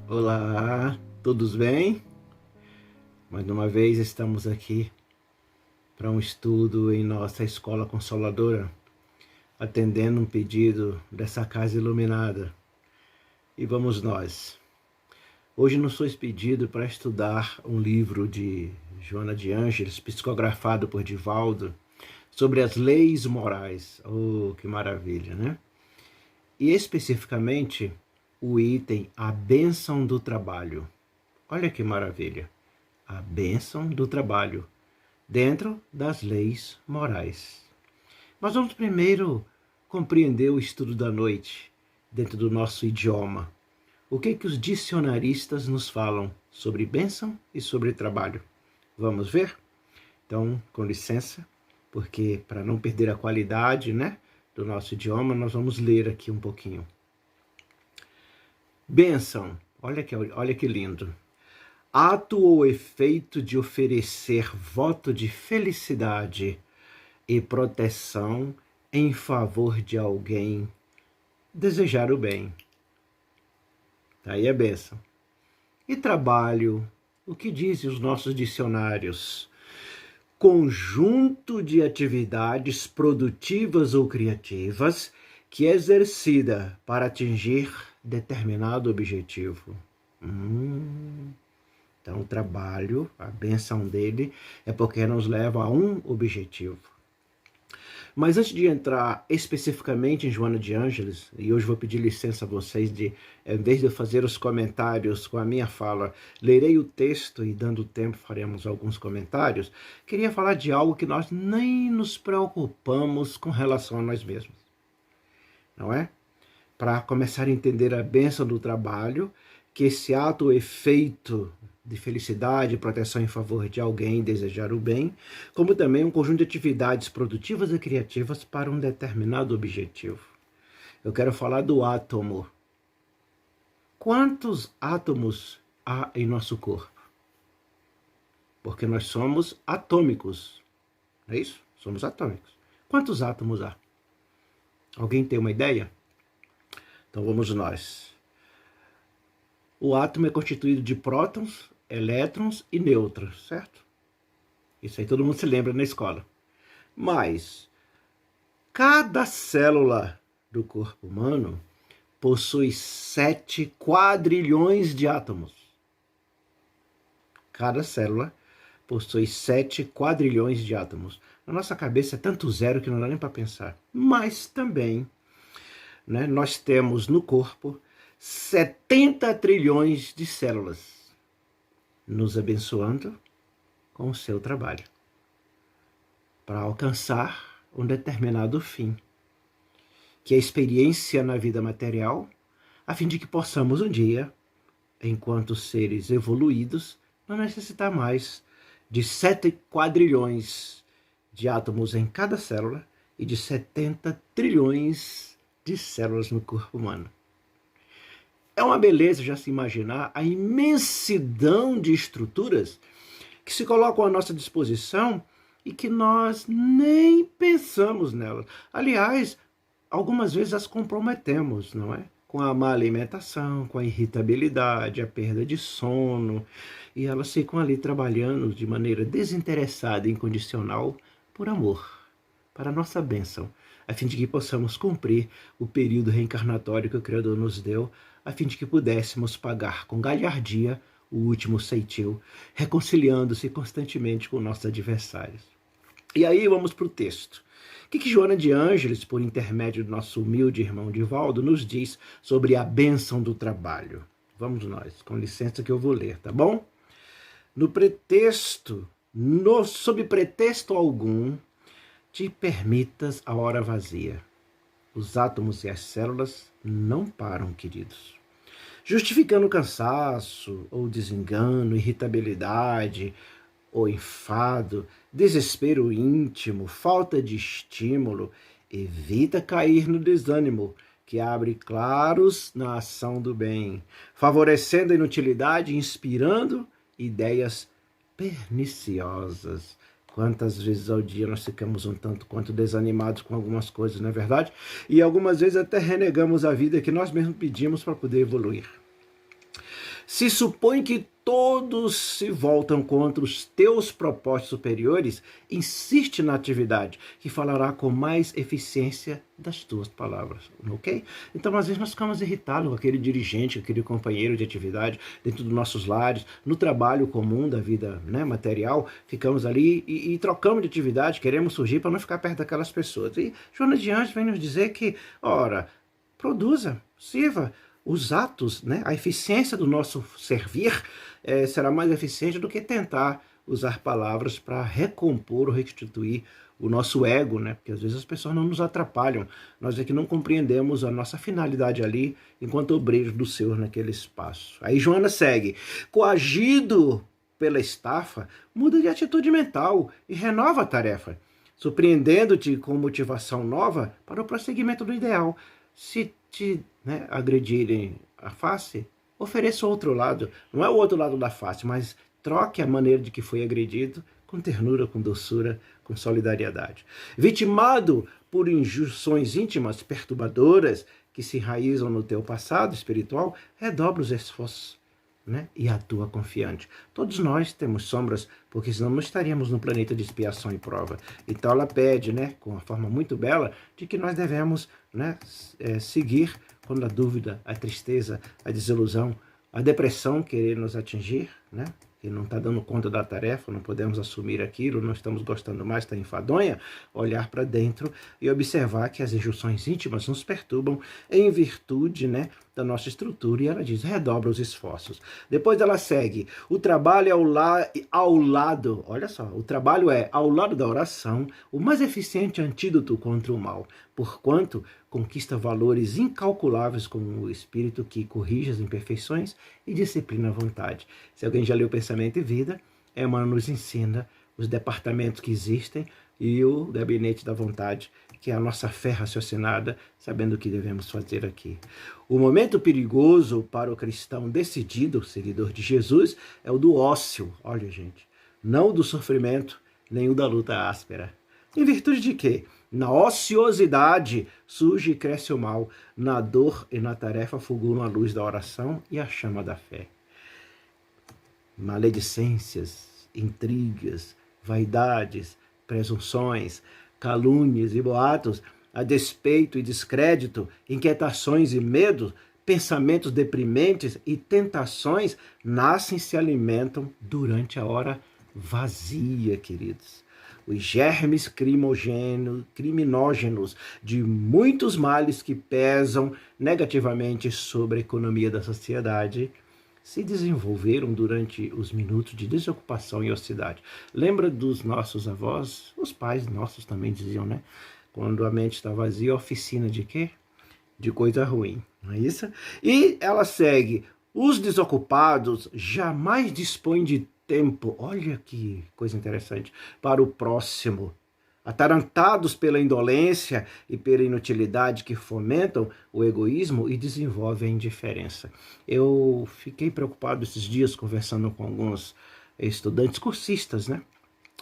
Olá, todos bem? Mais uma vez estamos aqui para um estudo em nossa Escola Consoladora, atendendo um pedido dessa casa iluminada. E vamos nós. Hoje nos foi pedido para estudar um livro de Joana de Ângeles, psicografado por Divaldo, sobre as leis morais. Oh, que maravilha, né? E especificamente o item A Bênção do Trabalho. Olha que maravilha! A bênção do trabalho, dentro das leis morais. Mas vamos primeiro compreender o estudo da noite, dentro do nosso idioma. O que os dicionaristas nos falam sobre bênção e sobre trabalho? Vamos ver? Então, com licença, porque para não perder a qualidade, do nosso idioma, nós vamos ler aqui um pouquinho. Bênção, olha que lindo. Ato ou efeito de oferecer voto de felicidade e proteção em favor de alguém, desejar o bem. Tá aí a bênção. E trabalho, o que dizem os nossos dicionários? Conjunto de atividades produtivas ou criativas que é exercida para atingir determinado objetivo. Então, o trabalho, a bênção dele, é porque nos leva a um objetivo. Mas antes de entrar especificamente em Joana de Ângeles, e hoje vou pedir licença a vocês de, em vez de eu fazer os comentários com a minha fala, lerei o texto e dando tempo faremos alguns comentários, queria falar de algo que nós nem nos preocupamos com relação a nós mesmos. Não é? Para começar a entender a bênção do trabalho, que esse ato ou efeito de felicidade e proteção em favor de alguém, desejar o bem, como também um conjunto de atividades produtivas e criativas para um determinado objetivo. Eu quero falar do átomo. Quantos átomos há em nosso corpo? Porque nós somos atômicos, não é isso? Somos atômicos. Quantos átomos há? Alguém tem uma ideia? Então vamos nós. O átomo é constituído de prótons, elétrons e nêutrons, certo? Isso aí todo mundo se lembra na escola. Mas cada célula do corpo humano possui 7 quadrilhões de átomos. Cada célula possui 7 quadrilhões de átomos. Na nossa cabeça é tanto zero que não dá nem para pensar. Mas também, nós temos no corpo 70 trilhões de células, nos abençoando com o seu trabalho, para alcançar um determinado fim, que é a experiência na vida material, a fim de que possamos um dia, enquanto seres evoluídos, não necessitar mais de 7 quadrilhões de átomos em cada célula e de 70 trilhões de células no corpo humano. É uma beleza já se imaginar a imensidão de estruturas que se colocam à nossa disposição e que nós nem pensamos nelas. Aliás, algumas vezes as comprometemos, não é? Com a má alimentação, com a irritabilidade, a perda de sono, e elas ficam ali trabalhando de maneira desinteressada e incondicional por amor, para a nossa bênção, a fim de que possamos cumprir o período reencarnatório que o Criador nos deu, a fim de que pudéssemos pagar com galhardia o último ceitil, reconciliando-se constantemente com nossos adversários. E aí vamos para o texto. O que Joana de Ângeles, por intermédio do nosso humilde irmão Divaldo, nos diz sobre a bênção do trabalho? Vamos nós, com licença que eu vou ler, tá bom? Sob pretexto algum, te permitas a hora vazia. Os átomos e as células não param, queridos. Justificando cansaço, ou desengano, irritabilidade, ou enfado, desespero íntimo, falta de estímulo, evita cair no desânimo, que abre claros na ação do bem, favorecendo a inutilidade e inspirando ideias perniciosas. Quantas vezes ao dia nós ficamos um tanto quanto desanimados com algumas coisas, não é verdade? E algumas vezes até renegamos a vida que nós mesmos pedimos para poder evoluir. Se supõe que todos se voltam contra os teus propósitos superiores, insiste na atividade, que falará com mais eficiência das tuas palavras, ok? Então, às vezes, nós ficamos irritados com aquele dirigente, aquele companheiro de atividade, dentro dos nossos lares, no trabalho comum da vida, né, material, ficamos ali e trocamos de atividade, queremos surgir para não ficar perto daquelas pessoas. E Joana de Anjos vem nos dizer que, ora, produza, sirva, os atos, né, a eficiência do nosso servir será mais eficiente do que tentar usar palavras para recompor ou restituir o nosso ego, né? Porque às vezes as pessoas não nos atrapalham. Nós é que não compreendemos a nossa finalidade ali enquanto obreiros do Senhor naquele espaço. Aí Joana segue. Coagido pela estafa, muda de atitude mental e renova a tarefa, surpreendendo-te com motivação nova para o prosseguimento do ideal. Se te agredirem a face, ofereça o outro lado. Não é o outro lado da face, mas troque a maneira de que foi agredido com ternura, com doçura, com solidariedade. Vitimado por injunções íntimas perturbadoras que se enraizam no teu passado espiritual, redobra os esforços, né? E atua confiante. Todos nós temos sombras, porque senão não estaríamos no planeta de expiação e prova. Então ela pede, né, com uma forma muito bela, de que nós devemos, né, seguir quando a dúvida, a tristeza, a desilusão, a depressão querer nos atingir, né? Que não está dando conta da tarefa, não podemos assumir aquilo, não estamos gostando mais, está enfadonha, olhar para dentro e observar que as injunções íntimas nos perturbam em virtude, né, da nossa estrutura, e ela diz, redobra os esforços. Depois ela segue, o trabalho é ao lado, olha só, o trabalho é ao lado da oração, o mais eficiente antídoto contra o mal, porquanto conquista valores incalculáveis como o espírito que corrige as imperfeições e disciplina a vontade. Se alguém já leu Pensamento e Vida, Emmanuel nos ensina os departamentos que existem e o gabinete da vontade, que é a nossa fé raciocinada, sabendo o que devemos fazer aqui. O momento perigoso para o cristão decidido, seguidor de Jesus, é o do ócio, olha gente, não o do sofrimento, nem o da luta áspera. Em virtude de quê? Na ociosidade surge e cresce o mal, na dor e na tarefa fulguram a luz da oração e a chama da fé. Maledicências, intrigas, vaidades, presunções, calúnias e boatos, a despeito e descrédito, inquietações e medos, pensamentos deprimentes e tentações nascem e se alimentam durante a hora vazia, queridos. Os germes criminógenos de muitos males que pesam negativamente sobre a economia da sociedade se desenvolveram durante os minutos de desocupação e ociosidade. Lembra dos nossos avós? Os pais nossos também diziam, né? Quando a mente está vazia, oficina de quê? De coisa ruim, não é isso? E ela segue, os desocupados jamais dispõem de tempo, olha que coisa interessante, para o próximo. Atarantados pela indolência e pela inutilidade que fomentam o egoísmo e desenvolvem a indiferença. Eu fiquei preocupado esses dias conversando com alguns estudantes cursistas, né?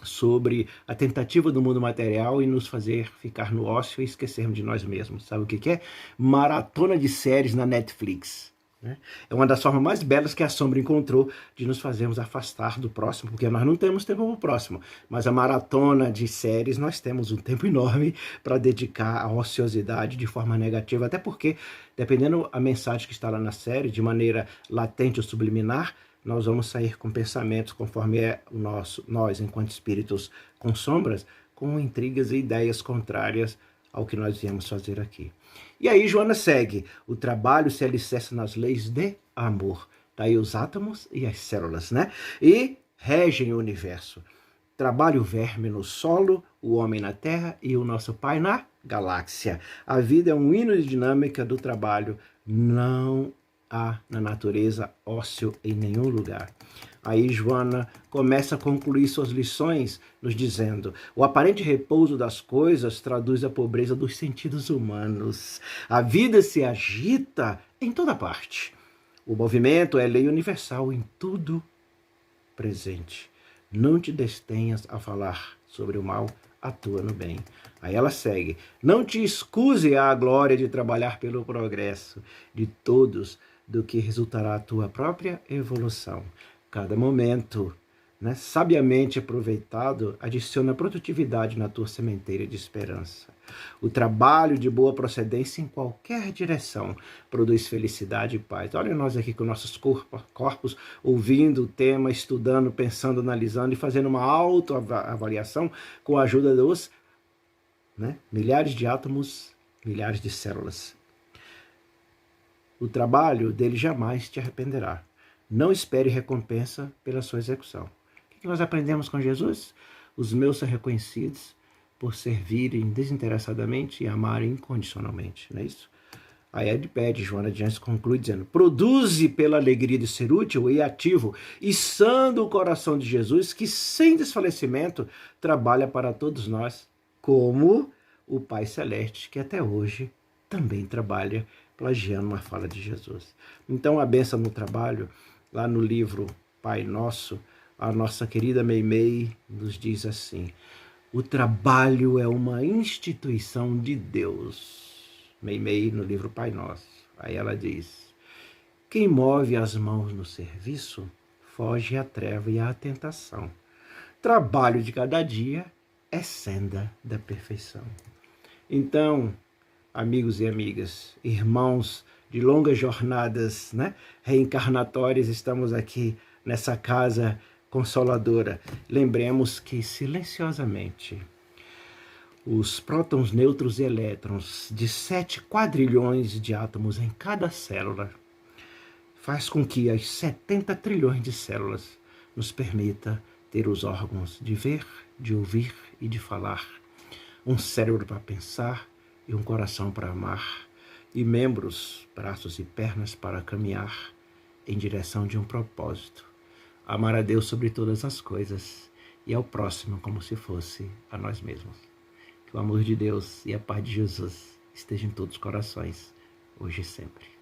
Sobre a tentativa do mundo material e nos fazer ficar no ócio e esquecermos de nós mesmos. Sabe o que é? Maratona de séries na Netflix. É uma das formas mais belas que a sombra encontrou de nos fazermos afastar do próximo, porque nós não temos tempo para o próximo, mas a maratona de séries nós temos um tempo enorme para dedicar à ociosidade de forma negativa, até porque, dependendo da mensagem que está lá na série, de maneira latente ou subliminar, nós vamos sair com pensamentos conforme é o nós, enquanto espíritos com sombras, com intrigas e ideias contrárias ao que nós viemos fazer aqui. E aí Joana segue, o trabalho se alicerça nas leis de amor. Daí os átomos e as células, né? E regem o universo. Trabalha o verme no solo, o homem na terra e o nosso pai na galáxia. A vida é um hino de dinâmica do trabalho. Não há na natureza ócio em nenhum lugar. Aí Joana começa a concluir suas lições nos dizendo, o aparente repouso das coisas traduz a pobreza dos sentidos humanos. A vida se agita em toda parte. O movimento é lei universal em tudo presente. Não te destenhas a falar sobre o mal atua no bem. Aí ela segue. Não te escuse à glória de trabalhar pelo progresso de todos, do que resultará a tua própria evolução. Cada momento, né, sabiamente aproveitado, adiciona produtividade na tua sementeira de esperança. O trabalho de boa procedência em qualquer direção produz felicidade e paz. Olha nós aqui com nossos corpos ouvindo o tema, estudando, pensando, analisando e fazendo uma autoavaliação com a ajuda dos, né, milhares de átomos, milhares de células. O trabalho dele jamais te arrependerá. Não espere recompensa pela sua execução. O que nós aprendemos com Jesus? Os meus são reconhecidos por servirem desinteressadamente e amarem incondicionalmente, não é isso? Aí ele pede, Joana de Anjos conclui dizendo, produze pela alegria de ser útil e ativo, içando o coração de Jesus, que sem desfalecimento trabalha para todos nós, como o Pai Celeste, que até hoje também trabalha, plagiando uma fala de Jesus. Então a bênção no trabalho, lá no livro Pai Nosso, a nossa querida Meimei nos diz assim, o trabalho é uma instituição de Deus. Meimei no livro Pai Nosso. Aí ela diz, quem move as mãos no serviço, foge à treva e à tentação. Trabalho de cada dia é senda da perfeição. Então, amigos e amigas, irmãos de longas jornadas, né, reencarnatórias, estamos aqui nessa casa consoladora. Lembremos que silenciosamente os prótons, nêutrons e elétrons de 7 quadrilhões de átomos em cada célula faz com que as 70 trilhões de células nos permita ter os órgãos de ver, de ouvir e de falar, um cérebro para pensar e um coração para amar, e membros, braços e pernas para caminhar em direção de um propósito. Amar a Deus sobre todas as coisas e ao próximo como se fosse a nós mesmos. Que o amor de Deus e a paz de Jesus estejam em todos os corações, hoje e sempre.